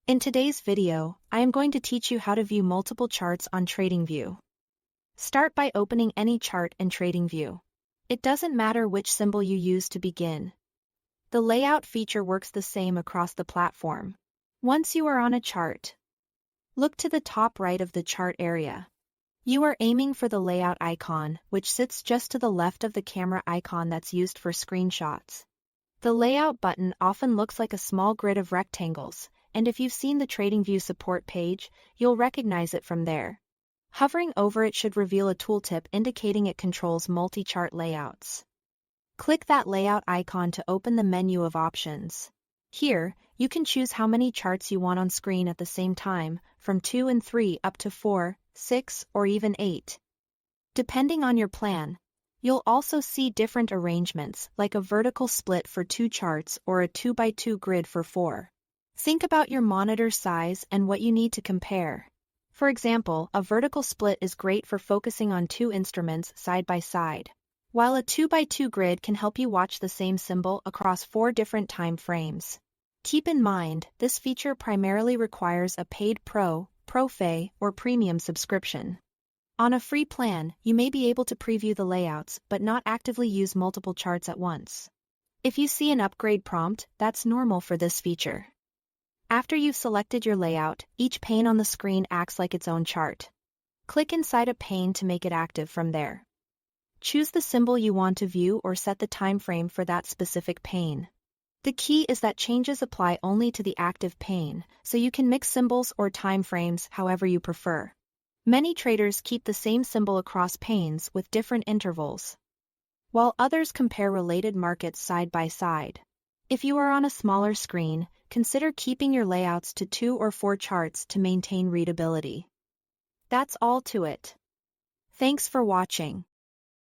In today's video, I am going to teach you how to view multiple charts on Tradingview. Start by opening any chart in Tradingview. It doesn't matter which symbol you use to begin. The layout feature works the same across the platform. Once you are on a chart, look to the top right of the chart area. You are aiming for the layout icon, which sits just to the left of the camera icon that's used for screenshots. The layout button often looks like a small grid of rectangles, and if you've seen the Tradingview support page, you'll recognize it from there. Hovering over it should reveal a tooltip indicating it controls multi-chart layouts. Click that layout icon to open the menu of options. Here, you can choose how many charts you want on screen at the same time, from 2 and 3 up to 4, 6, or even 8. Depending on your plan, you'll also see different arrangements, like a vertical split for 2 charts or a 2x2 grid for 4. Think about your monitor size and what you need to compare. For example, a vertical split is great for focusing on 2 instruments side by side, while a 2x2 grid can help you watch the same symbol across 4 different time frames. Keep in mind, this feature primarily requires a paid Pro, Pro-Fe, or Premium subscription. On a free plan, you may be able to preview the layouts but not actively use multiple charts at once. If you see an upgrade prompt, that's normal for this feature. After you've selected your layout, each pane on the screen acts like its own chart. Click inside a pane to make it active from there. Choose the symbol you want to view or set the time frame for that specific pane. The key is that changes apply only to the active pane, so you can mix symbols or time frames however you prefer. Many traders keep the same symbol across panes with different intervals, while others compare related markets side by side. If you are on a smaller screen, consider keeping your layouts to 2 or 4 charts to maintain readability. That's all to it. Thanks for watching.